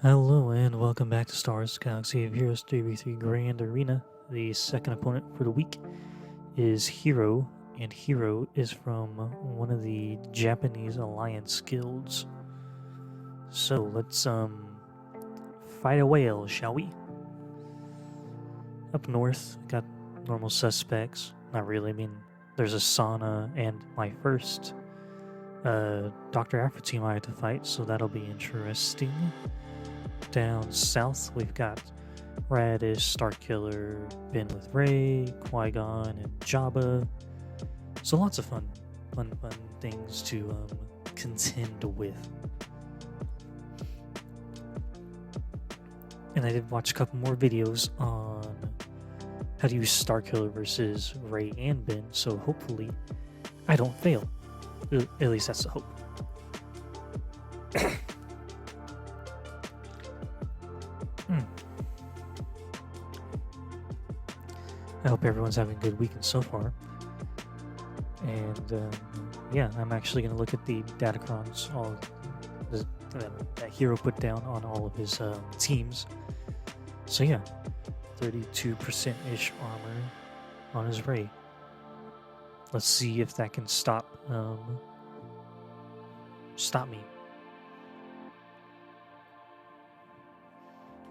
Hello and welcome back to Stars Galaxy of Heroes 3v3 Grand Arena. The second opponent for the week is Hero, and Hero is from one of the Japanese Alliance guilds. So let's fight a whale, shall we? Up north, got normal suspects. Not really, I mean, there's a sauna and my first Dr. Aphra team I had to fight, so that'll be interesting. Down south, we've got Raddus, Starkiller, Ben with Rey, Qui-Gon, and Jabba. So lots of fun things to contend with. And I did watch a couple more videos on how to use Starkiller versus Rey and Ben, so hopefully I don't fail. At least that's the hope. I hope everyone's having a good weekend so far. And yeah, I'm actually going to look at the datacrons that Hero put down on all of his teams. So yeah, 32%-ish armor on his Rey. Let's see if that can stop me.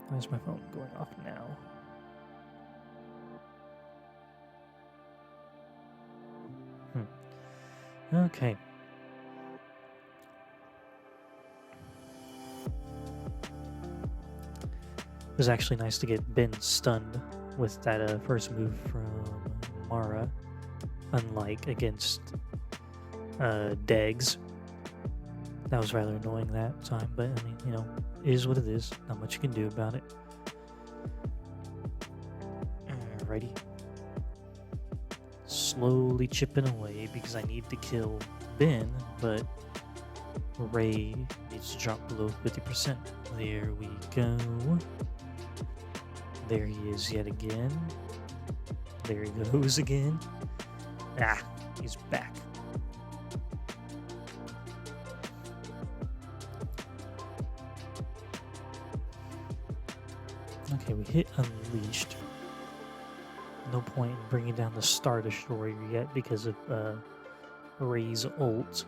Why is my phone going off now? Okay. It was actually nice to get Ben stunned with that first move from Mara, unlike against Degs. That was rather annoying that time, but I mean, you know, it is what it is. Not much you can do about it. Alrighty. Slowly chipping away because I need to kill Ben, but Rey needs to drop below 50%. There we go. There he is yet again. There he goes again. Ah, he's back. Okay, we hit Unleashed. No point in bringing down the Star Destroyer yet because of Rey's ult.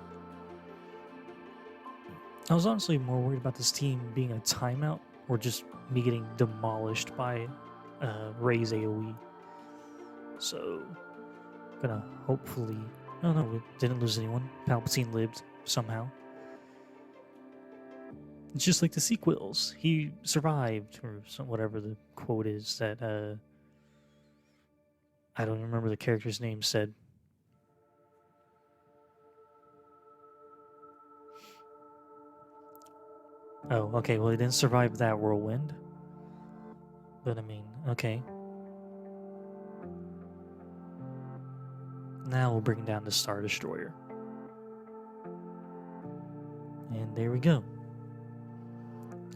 I was honestly more worried about this team being a timeout or just me getting demolished by Rey's AoE. So, gonna hopefully... Oh no, we didn't lose anyone. Palpatine lived somehow. It's just like the sequels. He survived, or whatever the quote is that... I don't remember the character's name said. Oh, okay, well, he didn't survive that whirlwind. But I mean, okay. Now we'll bring down the Star Destroyer. And there we go.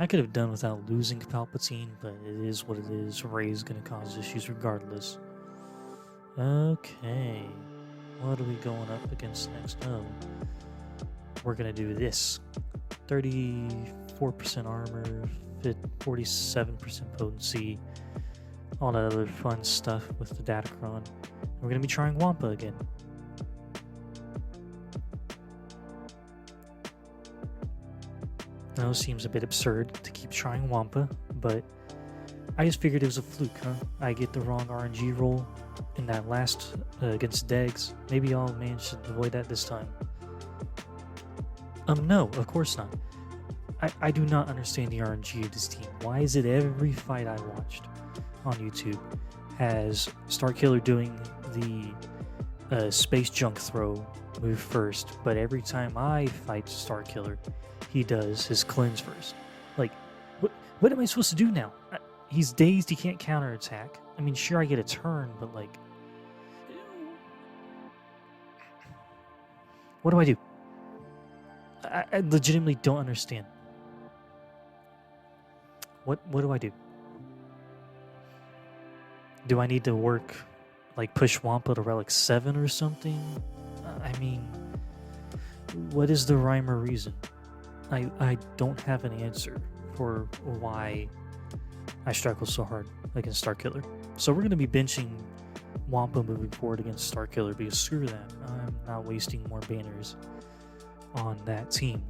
I could have done without losing Palpatine, but it is what it is. Rey's gonna cause issues regardless. Okay, what are we going up against next? Oh, we're gonna do this. 34% armor, 47% potency, all that other fun stuff with the Datacron. We're gonna be trying Wampa again. Now it seems a bit absurd to keep trying Wampa, but I just figured it was a fluke, huh? I get the wrong RNG roll in that last against Degs. Maybe I'll manage to avoid that this time. No, of course not. I do not understand the RNG of this team. Why is it every fight I watched on YouTube has Starkiller doing the space junk throw move first, but every time I fight Starkiller, he does his cleanse first. Like, what am I supposed to do now? He's dazed, he can't counterattack. I mean, sure, I get a turn, but like... What do I do? I legitimately don't understand. What do I do? Do I need to work, like, push Wampa to Relic 7 or something? I mean, what is the rhyme or reason? I don't have an answer for why I struggle so hard against Starkiller. So we're going to be benching Wampa moving forward against Starkiller because screw that. I'm not wasting more banners on that team.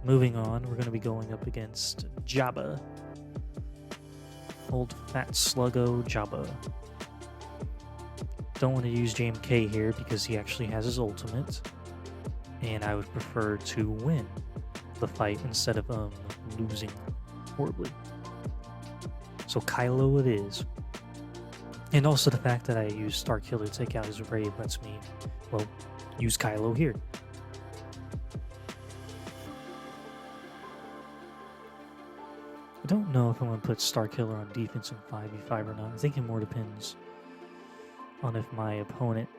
Moving on, we're going to be going up against Jabba. Old fat sluggo Jabba. Don't want to use JMK here because he actually has his ultimate, and I would prefer to win the fight instead of losing horribly. So Kylo it is. And also the fact that I use Starkiller to take out his raid lets me, well, use Kylo here. I don't know if I'm going to put Starkiller on defense in 5v5 or not. I think it more depends on if my opponent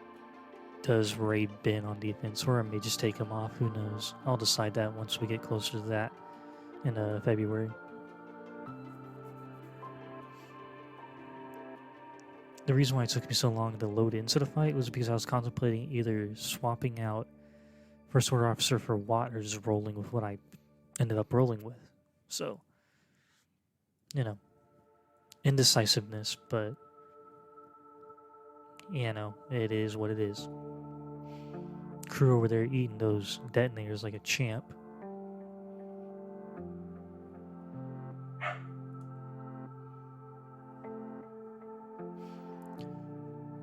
does raid bin on defense, or I may just take him off. Who knows? I'll decide that once we get closer to that in February. The reason why it took me so long to load into the fight was because I was contemplating either swapping out First Order Officer for Watt or just rolling with what I ended up rolling with. So, you know, indecisiveness, but you know, it is what it is. Crew over there eating those detonators like a champ.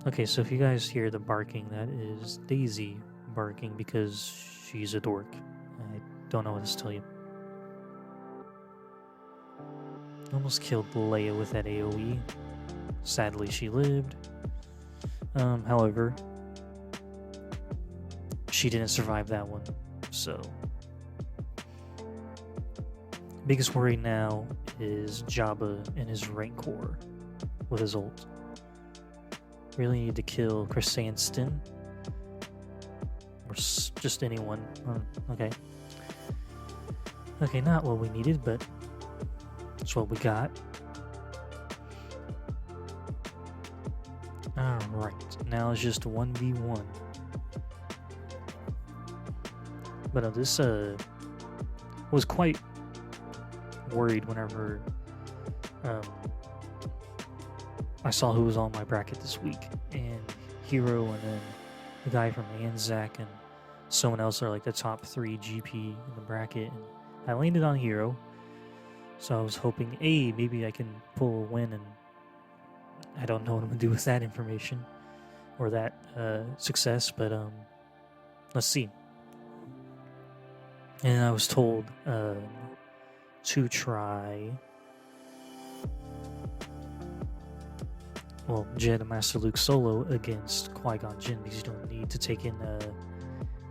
Okay, so if you guys hear the barking, that is Daisy barking because she's a dork. I don't know what else to tell you. Almost killed Leia with that AoE. Sadly, she lived. However, she didn't survive that one, so biggest worry now is Jabba and his Rancor with his ult. Really need to kill Chrysanthemum or just anyone. Okay. Okay, not what we needed, but that's what we got. Alright, now it's just 1v1. But this was quite worried whenever I saw who was on my bracket this week, and Hero and then the guy from Anzac and someone else are like the top 3 GP in the bracket, and I landed on Hero, so I was hoping maybe I can pull a win, and I don't know what I'm gonna do with that information or that success, but let's see. And I was told to try, well, Jedi Master Luke solo against Qui-Gon Jinn because you don't need to take in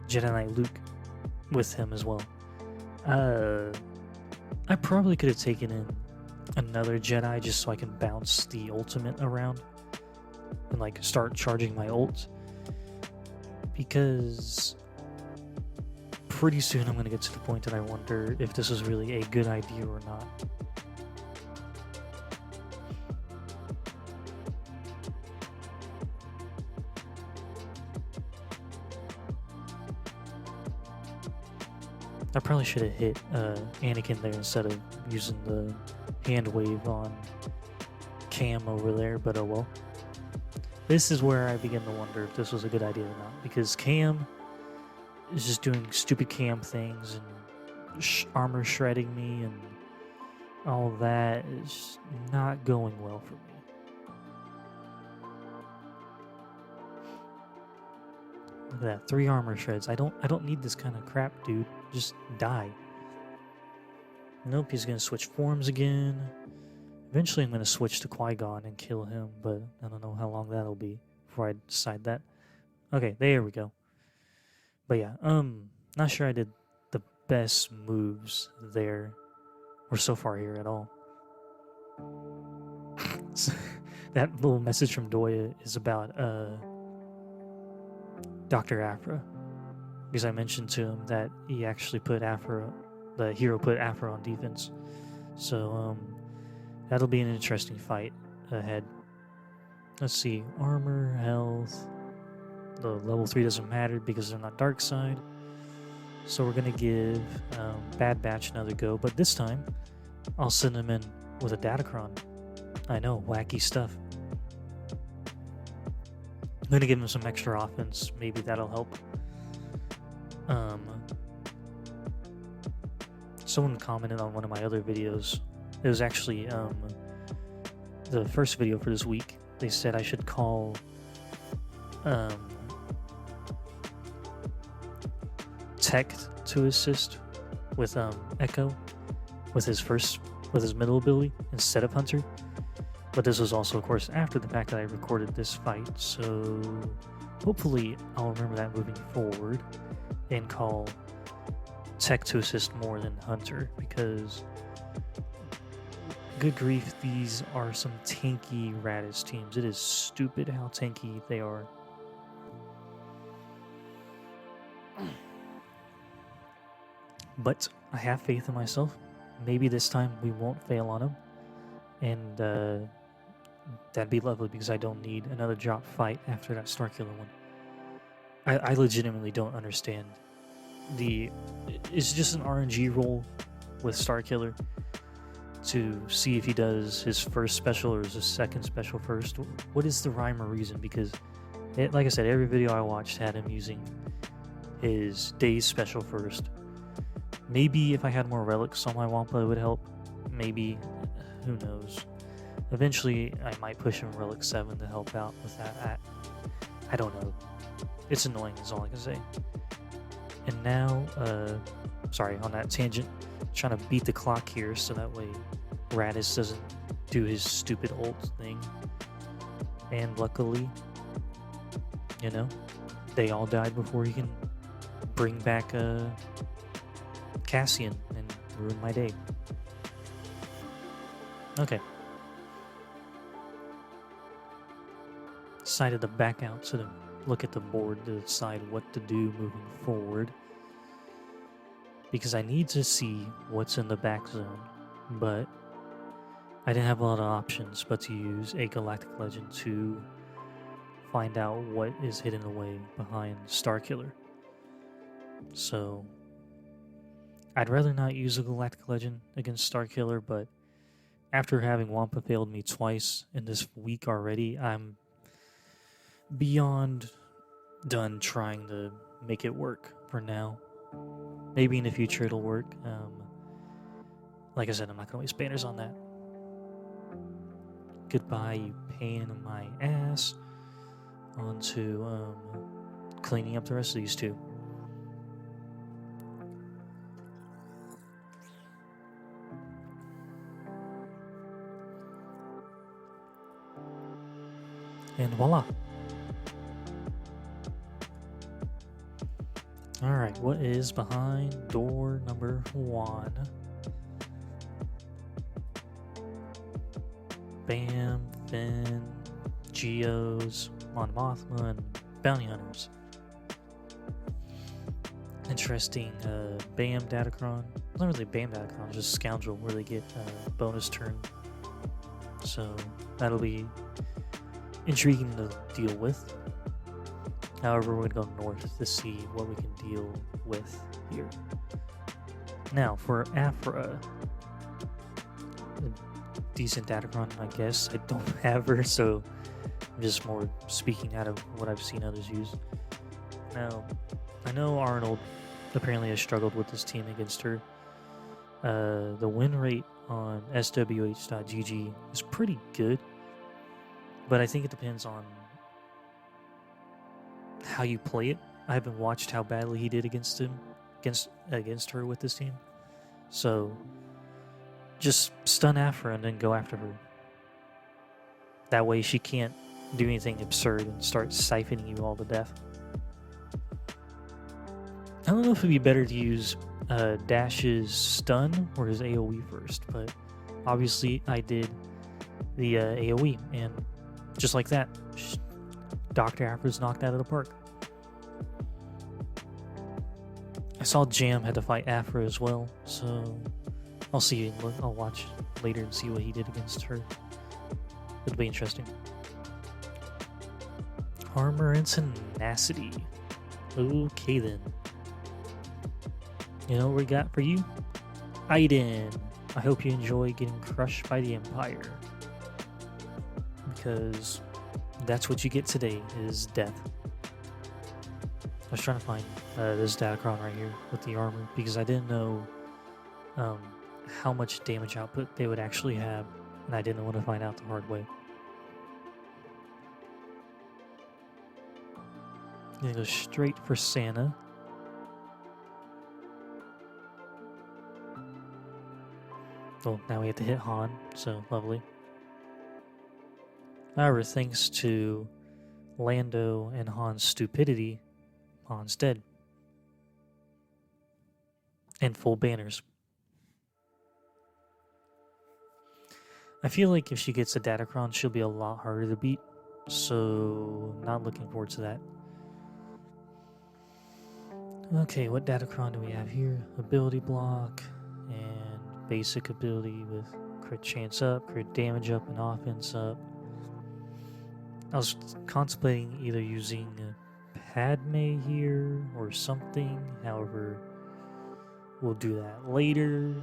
Jedi Knight Luke with him as well. I probably could have taken in another Jedi just so I can bounce the ultimate around and like start charging my ult, because pretty soon I'm going to get to the point that I wonder if this is really a good idea or not. I probably should have hit Anakin there instead of using the hand wave on Cam over there, but oh well. This is where I begin to wonder if this was a good idea or not, because Cam is just doing stupid Cam things and armor shredding me, and all that is not going well for me. Look at that, 3 armor shreds. I don't need this kind of crap, dude. Just die. Nope, he's gonna switch forms again. Eventually I'm gonna switch to Qui-Gon and kill him, but I don't know how long that'll be before I decide that. Okay, there we go. But yeah, not sure I did the best moves there, or so far here at all. That little message from Doya is about Dr. Aphra, because I mentioned to him that he actually put Aphra, the hero put Aphra on defense. So that'll be an interesting fight ahead. Let's see, armor, health. The level 3 doesn't matter because they're not dark side. So we're gonna give Bad Batch another go, but this time I'll send him in with a Datacron. I know, wacky stuff. I'm gonna give him some extra offense. Maybe that'll help. Someone commented on one of my other videos. It was actually the first video for this week. They said I should call Tech to assist with Echo with his middle ability instead of Hunter. But this was also, of course, after the fact that I recorded this fight, so hopefully I'll remember that moving forward and call Tech to assist more than Hunter, because good grief, these are some tanky Raddus teams. It is stupid how tanky they are. But I have faith in myself. Maybe this time we won't fail on him, and that'd be lovely, because I don't need another drop fight after that Starkiller one. I legitimately don't understand. It's just an RNG roll with Starkiller to see if he does his first special or his second special first. What is the rhyme or reason? Because, like I said, every video I watched had him using his day's special first. Maybe if I had more relics on my Wampa, it would help. Maybe, who knows. Eventually, I might push him Relic 7 to help out with that. I don't know. It's annoying, is all I can say. And now, sorry, on that tangent, trying to beat the clock here so that way Raddus doesn't do his stupid ult thing. And luckily, you know, they all died before he can bring back Cassian and ruin my day. Okay. Decided to back out to look at the board to decide what to do moving forward, because I need to see what's in the back zone, but I didn't have a lot of options but to use a Galactic Legend to find out what is hidden away behind Starkiller. So I'd rather not use a Galactic Legend against Starkiller, but after having Wampa failed me twice in this week already, I'm beyond done trying to make it work for now. Maybe in the future it'll work. Like I said, I'm not going to waste banners on that. Goodbye, you pain in my ass. On to cleaning up the rest of these two. And voila. Alright, what is behind door number 1? Bam, Finn, Geos, Mon Mothma, and Bounty Hunters. Interesting Bam Datacron. It's not really Bam Datacron, it's just Scoundrel, where they get bonus turn. So that'll be intriguing to deal with. However, we're going to go north to see what we can deal with here. Now, for Aphra, a decent Datacron, I guess. I don't have her, so I'm just more speaking out of what I've seen others use. Now, I know Arnold apparently has struggled with this team against her. The win rate on SWGOH.gg is pretty good, but I think it depends on how you play it. I haven't watched how badly he did against her with this team. So just stun Aphra and then go after her. That way she can't do anything absurd and start siphoning you all to death. I don't know if it'd be better to use Dash's stun or his AoE first, but obviously I did the AoE, and just like that, Dr. Aphra's knocked out of the park. I saw Jam had to fight Aphra as well, so I'll watch later and see what he did against her. It'll be interesting. Armor and tenacity. Okay then. You know what we got for you? Iden. I hope you enjoy getting crushed by the Empire. Because that's what you get today, is death. I was trying to find this Datacron right here with the armor, because I didn't know how much damage output they would actually have, and I didn't want to find out the hard way. I'm gonna go straight for Santa. Oh, now we have to hit Han, so lovely. However, thanks to Lando and Han's stupidity, Han's dead. And full banners. I feel like if she gets a Datacron, she'll be a lot harder to beat, so not looking forward to that. Okay, what Datacron do we have here? Ability block and basic ability with crit chance up, crit damage up, and offense up. I was contemplating either using Padme here or something, however, we'll do that later.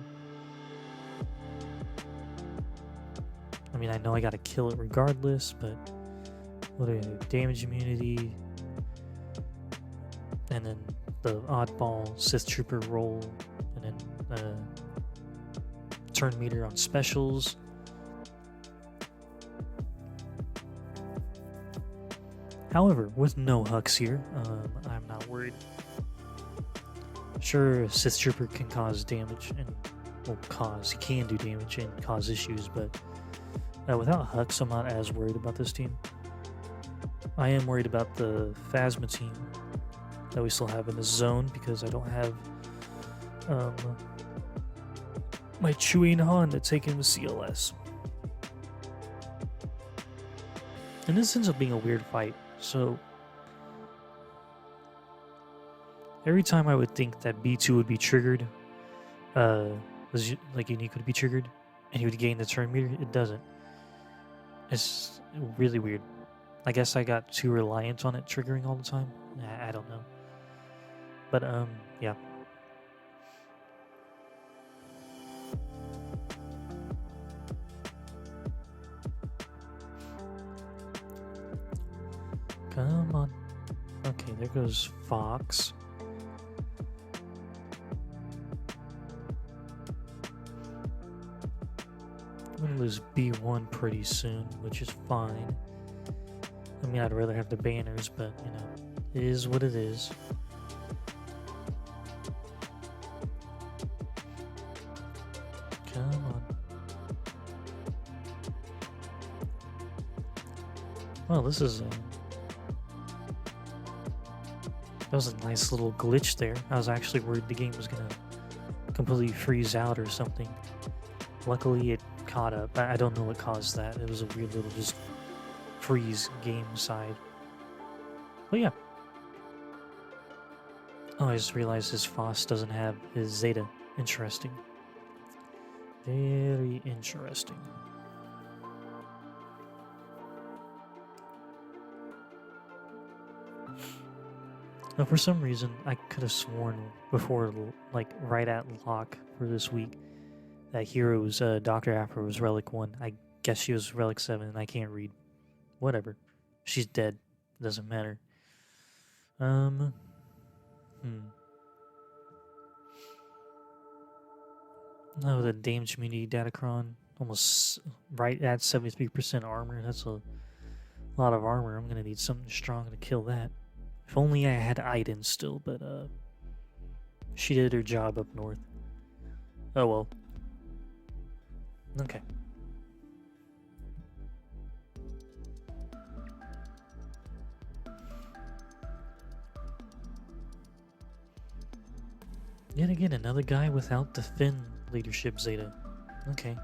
I mean, I know I gotta kill it regardless, but what do we do? Damage immunity, and then the oddball Sith Trooper roll, and then turn meter on specials. However, with no Hux here, I'm not worried. Sure, Sith Trooper can cause damage, and he can do damage and cause issues, but without Hux, I'm not as worried about this team. I am worried about the Phasma team that we still have in the zone, because I don't have my Chewie and Han to take him to CLS. And this ends up being a weird fight, so every time I would think that B2 would be triggered, like Unique would be triggered, and he would gain the turn meter, it doesn't. It's really weird. I guess I got too reliant on it triggering all the time. I don't know. But, yeah. Come on. Okay, there goes Fox. I'm gonna lose B1 pretty soon, which is fine. I mean, I'd rather have the banners, but, you know, it is what it is. Come on. Well, this is that was a nice little glitch there. I was actually worried the game was gonna completely freeze out or something. Luckily, it caught up. I don't know what caused that. It was a weird little just freeze game side. But yeah. Oh, I just realized his Foss doesn't have his Zeta. Interesting. Very interesting. Now, for some reason, I could have sworn before, like, right at lock for this week, that Hero's Dr. Aphra was Relic 1. I guess she was Relic 7, and I can't read. Whatever. She's dead. Doesn't matter. Oh, the damage immunity Datacron. Almost right at 73% armor. That's a lot of armor. I'm going to need something strong to kill that. If only I had Iden still, but she did her job up north. Oh well. Okay. Yet again, another guy without the Finn leadership Zeta. Okay.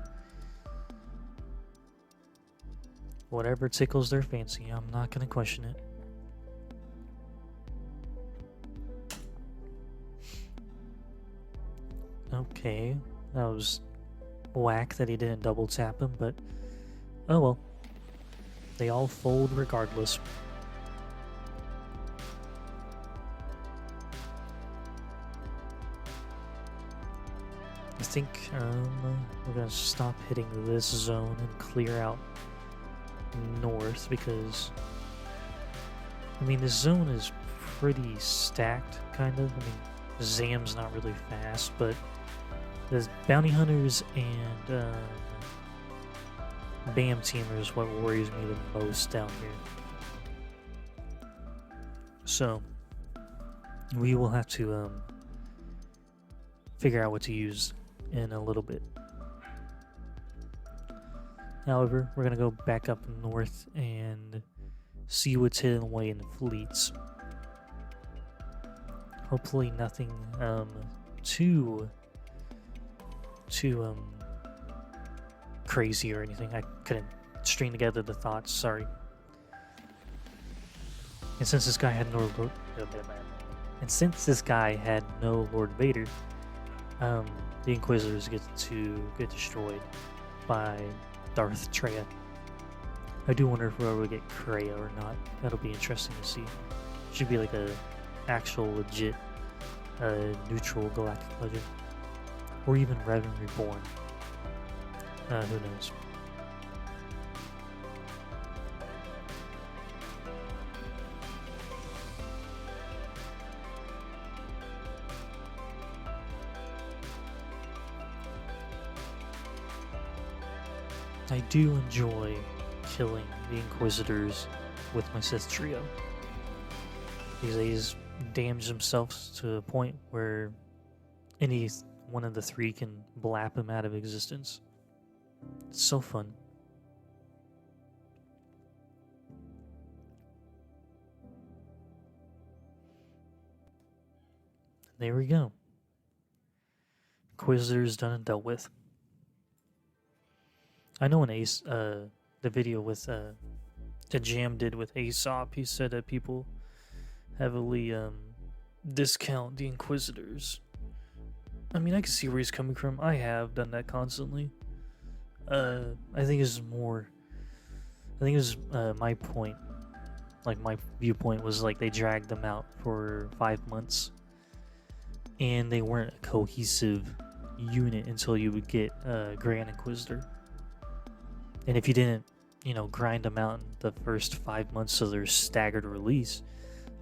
Whatever tickles their fancy, I'm not gonna question it. Okay, that was whack that he didn't double tap him, but oh well. They all fold regardless. I think we're gonna stop hitting this zone and clear out north because I mean this zone is pretty stacked, kind of. I mean, Zam's not really fast, but the bounty hunters and BAM teamer is what worries me the most down here. So we will have to figure out what to use in a little bit. However, we're gonna go back up north and see what's hidden away in the fleets. Hopefully nothing too crazy or anything. I couldn't string together the thoughts, sorry. And since this guy had no Lord Vader, the Inquisitors get destroyed by Darth Traya. I do wonder if we'll ever get Traya or not. That'll be interesting to see. Should be like a actual legit neutral galactic legend, or even Revan Reborn. Who knows? I do enjoy killing the Inquisitors with my Sith trio, because they just damage themselves to a point where any one of the three can blap them out of existence. It's so fun. There we go. Inquisitors done and dealt with. I know in Ace, the video with that Jam did with Aesop, he said that people heavily discount the Inquisitors. I mean, I can see where he's coming from. I have done that constantly. I think it's more. I think it was my point. Like my viewpoint was like they dragged them out for 5 months, and they weren't a cohesive unit until you would get Grand Inquisitor. And if you didn't, grind them out in the first 5 months of their staggered release,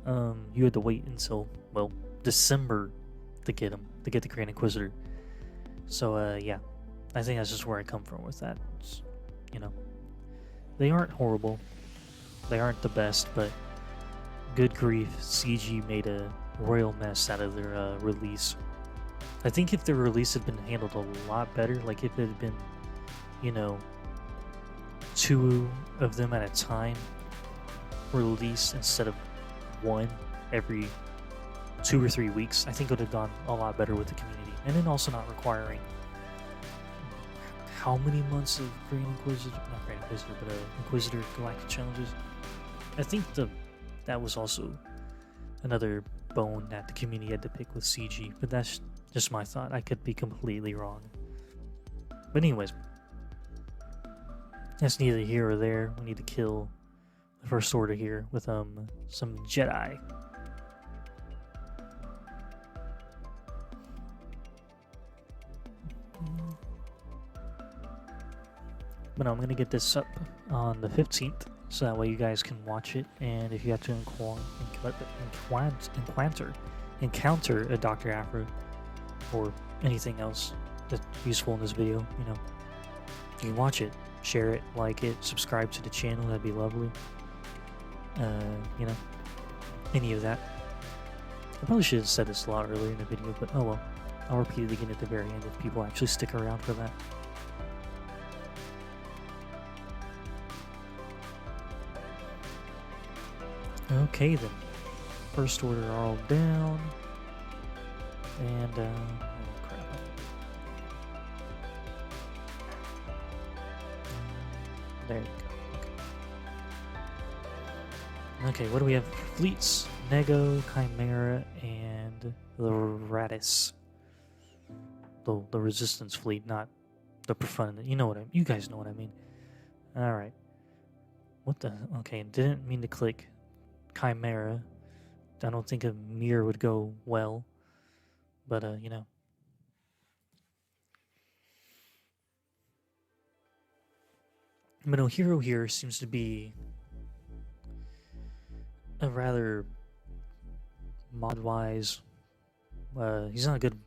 you had to wait until, well, December to get them, to get the Grand Inquisitor. So, yeah, I think that's just where I come from with that. It's, they aren't horrible. They aren't the best, but good grief, CG made a royal mess out of their release. I think if their release had been handled a lot better, like if it had been, 2 of them at a time released instead of 1 every 2 or 3 weeks, I think it would have gone a lot better with the community. And then also not requiring how many months of Grand Inquisitor, not Grand Inquisitor, but Inquisitor Galactic Challenges. I think that was also another bone that the community had to pick with CG, but that's just my thought. I could be completely wrong. But anyways, that's neither here or there. We need to kill the First Order here with some Jedi. But no, I'm going to get this up on the 15th, so that way you guys can watch it. And if you have to encounter a Dr. Aphra or anything else that's useful in this video, you can watch it, share it, like it, subscribe to the channel, that'd be lovely. Any of that. I probably should have said this a lot earlier in the video, but oh well. I'll repeat it again at the very end if people actually stick around for that. Okay then, First Order are all down, and oh crap. There you go. Okay, what do we have? Fleets, Nego, Chimera, and the Raddus. The Resistance fleet, not the Profundant. You guys know what I mean. All right. What the? Okay, didn't mean to click Chimera. I don't think a mirror would go well, but Middle hero here seems to be a rather mod-wise. He's not a good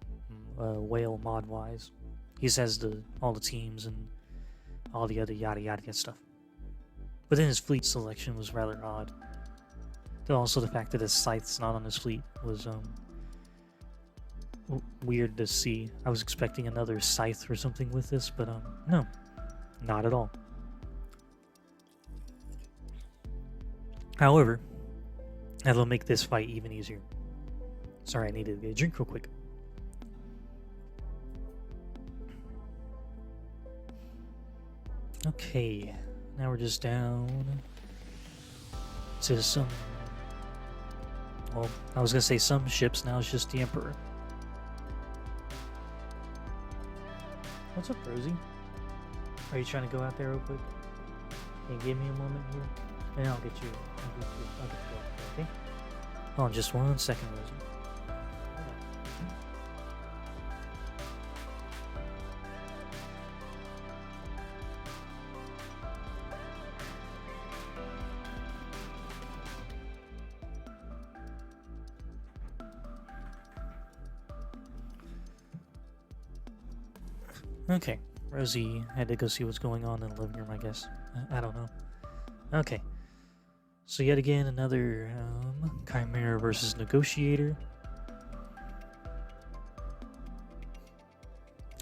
whale mod-wise. He just has all the teams and all the other yada yada stuff. But then his fleet selection was rather odd. And also the fact that his scythe's not on his fleet was weird to see. I was expecting another scythe or something with this, but no, not at all. However, that'll make this fight even easier. Sorry, I needed to get a drink real quick. Okay, now we're just down to some... Well, I was gonna say some ships, now it's just the Emperor. What's up, Rosie? Are you trying to go out there real quick? Can you give me a moment here? And I'll get you. Okay? Hold on just 1 second, Rosie. Okay, Rosie had to go see what's going on in the living room, I guess. I don't know. Okay, so yet again another Chimera versus Negotiator.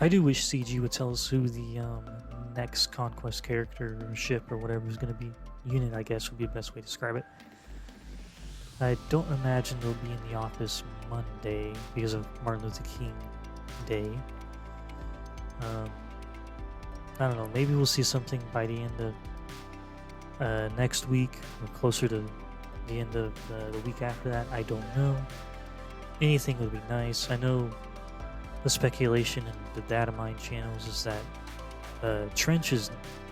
I do wish CG would tell us who the next Conquest character or ship or whatever is going to be. Unit, I guess, would be the best way to describe it. I don't imagine they'll be in the office Monday because of Martin Luther King Day. I don't know, maybe we'll see something by the end of next week or closer to the end of the week after that. I don't know. Anything would be nice. I know the speculation in the data mine channels is that Trench is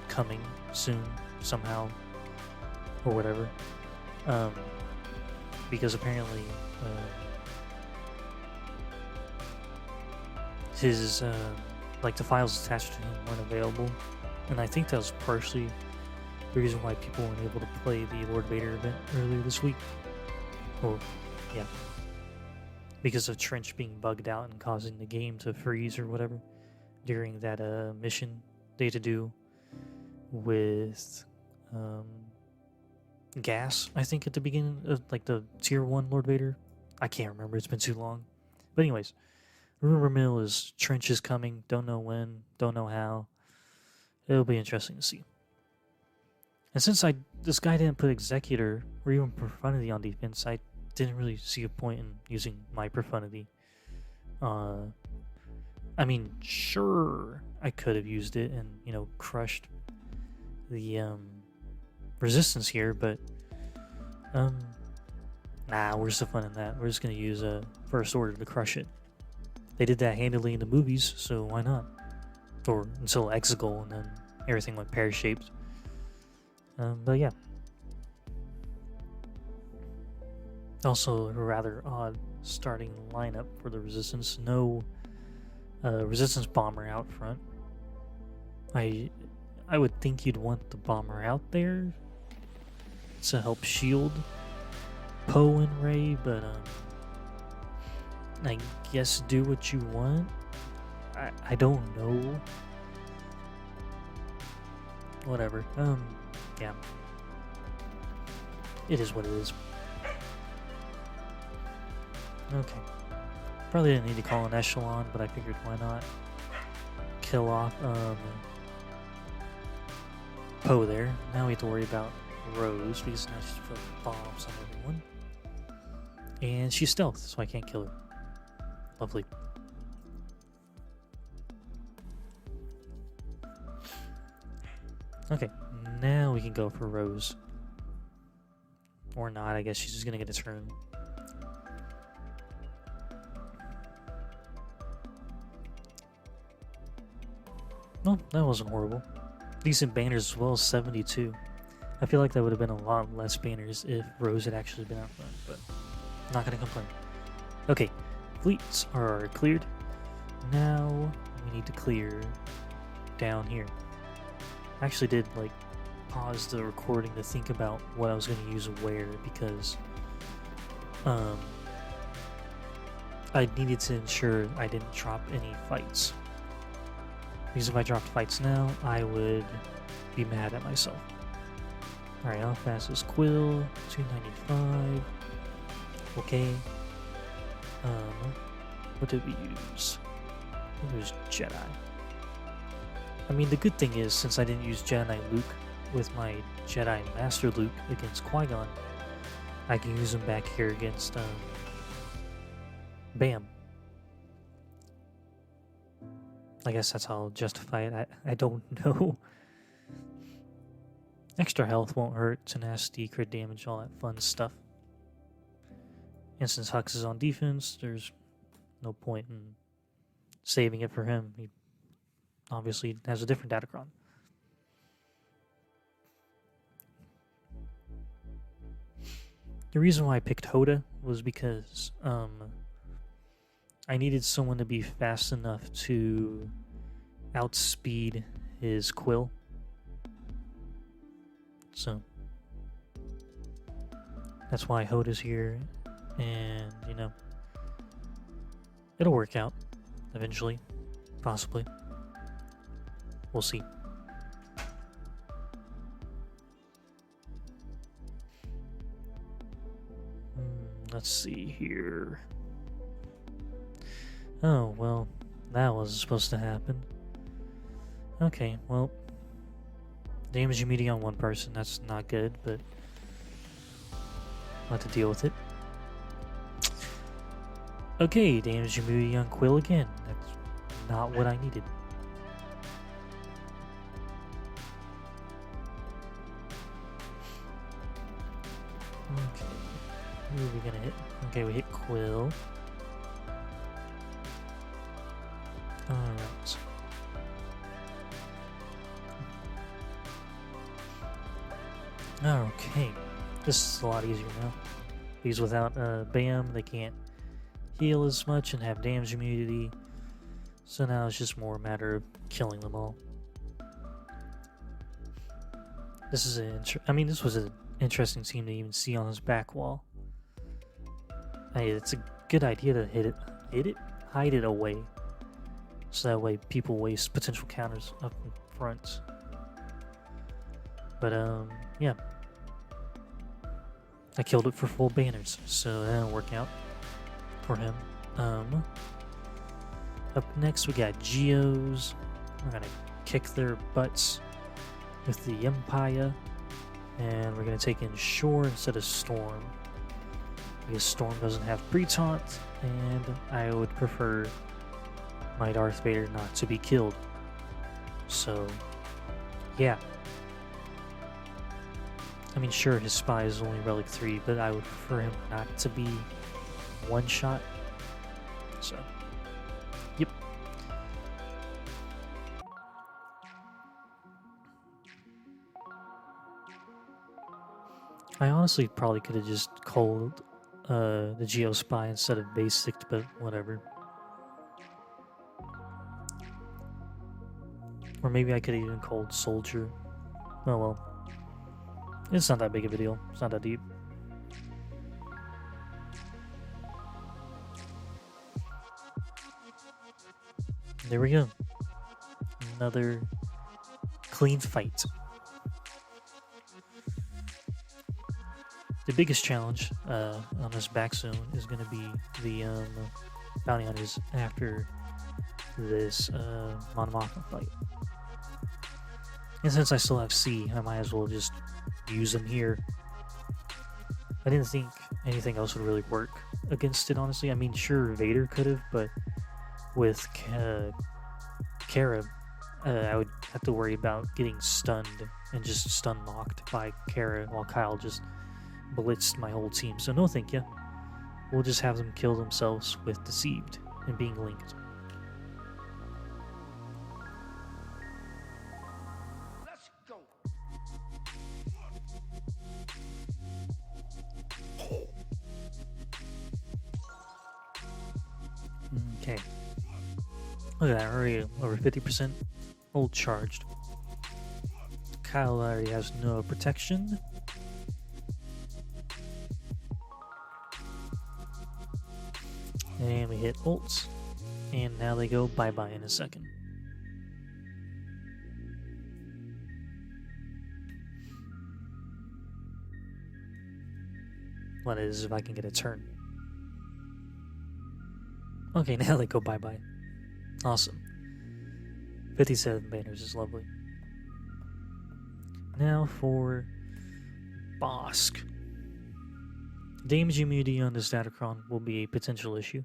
coming soon somehow or whatever, because apparently his like the files attached to him weren't available, and I think that was partially the reason why people weren't able to play the Lord Vader event earlier this week. Or, yeah, because of Trench being bugged out and causing the game to freeze or whatever during that mission they had to do with gas, I think, at the beginning of like the tier 1 Lord Vader. I can't remember, it's been too long. But anyways, rumor mill is Trench is coming. Don't know when, don't know how. It'll be interesting to see. And since this guy didn't put Executor or even Profundity on defense, I didn't really see a point in using my Profundity. I mean, sure, I could have used it and, you know, crushed the resistance here, but nah, where's the fun in that? We're just gonna use a First Order to crush it. They did that handily in the movies, so why not? Or until Exegol, and then everything went pear-shaped. But yeah. Also, a rather odd starting lineup for the Resistance. No Resistance bomber out front. I would think you'd want the bomber out there to help shield Poe and Rey, but I guess do what you want. I don't know. Whatever. Yeah. It is what it is. Okay. Probably didn't need to call an echelon, but I figured why not kill off Poe there. Now we have to worry about Rose because now she's putting bombs on everyone. And she's stealth, so I can't kill her. Lovely. Okay, now we can go for Rose. Or not, I guess she's just gonna get a turn. Well, that wasn't horrible. Decent banners as well, 72. I feel like that would have been a lot less banners if Rose had actually been out front, but I'm not gonna complain. Okay, fleets are cleared. Now we need to clear down here. I actually did like paused the recording to think about what I was going to use where, because I needed to ensure I didn't drop any fights. Because if I dropped fights now, I would be mad at myself. Alright, how fast is Quill? 295. Okay. What did we use? I think it was Jedi. I mean, the good thing is, since I didn't use Jedi Knight Luke with my Jedi Master Luke against Qui-Gon, I can use him back here against Bam. I guess that's how I'll justify it. I don't know. Extra health won't hurt, tenacity, crit damage, all that fun stuff. And since Hux is on defense, there's no point in saving it for him. He obviously has a different Datacron. The reason why I picked Hoda was because I needed someone to be fast enough to outspeed his Quill. So that's why Hoda's here, and you know, it'll work out eventually, possibly. We'll see. Let's see here. Oh, well, that wasn't supposed to happen. Okay, well, damage immunity on one person, that's not good, but I'll have to deal with it. Okay, damage immunity on Quill again. That's not what I needed. Okay, who are we gonna hit? Okay, we hit Quill. Alright. Okay, this is a lot easier now. Because without Bam, they can't heal as much and have damage immunity. So now it's just more a matter of killing them all. This is this was an interesting scene to even see on his back wall. Hey, it's a good idea to hide it away. So that way people waste potential counters up in front. But yeah. I killed it for full banners, so that didn't work out for him. Up next we got Geos. We're gonna kick their butts with the Empire, and we're gonna take in Shore instead of Storm, because Storm doesn't have pre-taunt, and I would prefer my Darth Vader not to be killed. So, yeah. I mean, sure, his spy is only Relic 3, but I would prefer him not to be one-shot. So, yep. I honestly probably could have just called the Geo spy instead of basic, but whatever. Or maybe I could have even called Soldier. Oh well. It's not that big of a deal. It's not that deep. There we go. Another clean fight. The biggest challenge on this back zone is going to be the bounty hunters after this Monomachma fight. And since I still have C, I might as well just use them here. I didn't think anything else would really work against it, honestly. I mean, sure, Vader could have, but with Kara, I would have to worry about getting stunned and just stun locked by Kara while Kyle just blitzed my whole team. So no thank you. We'll just have them kill themselves with Deceived and being linked. Okay. Look at that, already over 50% old charged. Kyle already has no protection. And we hit ult. And now they go bye-bye in a second. What is if I can get a turn? Okay, now they go bye-bye. Awesome. 57 banners is lovely. Now for Bossk. Damage immunity on this Datacron will be a potential issue.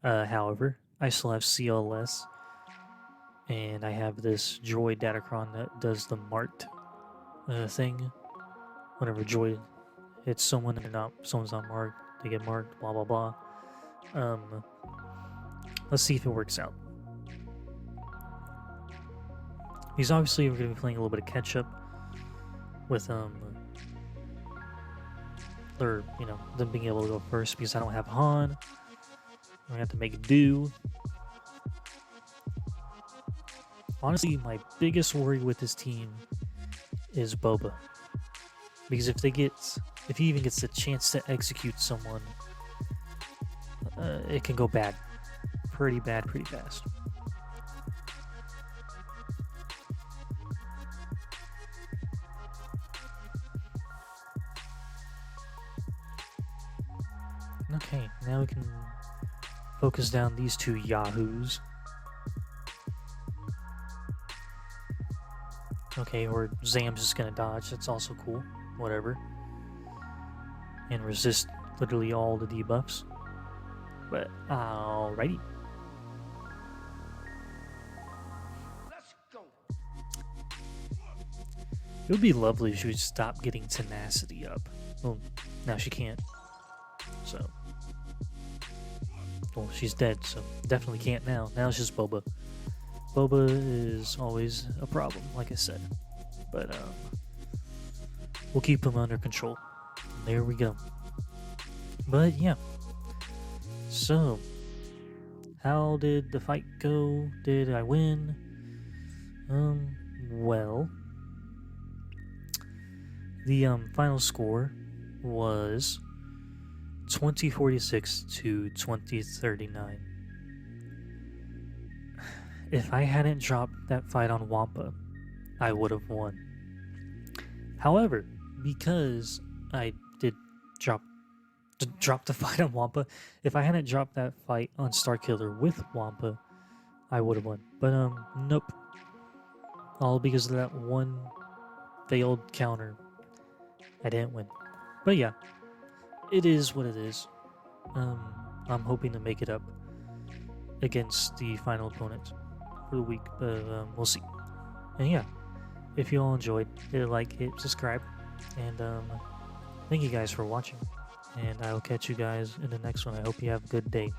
However, I still have CLS, and I have this droid Datacron that does the marked thing. Whenever droid hits someone and someone's not marked, they get marked. Blah blah blah. Let's see if it works out. Because obviously we're going to be playing a little bit of catch up with or them being able to go first because I don't have Han. I'm gonna have to make do. Honestly, my biggest worry with this team is Boba, because if he even gets the chance to execute someone, it can go bad, pretty fast. Okay, now we can focus down these two yahoos. Okay, or Zam's just gonna dodge, that's also cool. Whatever. And resist literally all the debuffs. But, alrighty. Let's go. It would be lovely if she would stop getting tenacity up. Well, now she can't. So. Well, she's dead, so definitely can't now. Now it's just Boba. Boba is always a problem, like I said. But, we'll keep him under control. There we go. But, yeah. So, how did the fight go? Did I win? Well, the final score was 2046 to 2039. If I hadn't dropped that fight on Wampa, I would have won. However, because I did drop the fight on Wampa, if I hadn't dropped that fight on Starkiller with Wampa, I would have won. But nope. All because of that one failed counter. I didn't win. But yeah, it is what it is. I'm hoping to make it up against the final opponent for the week, but we'll see. And yeah, if you all enjoyed, hit a like, hit subscribe, and thank you guys for watching. And I'll catch you guys in the next one. I hope you have a good day.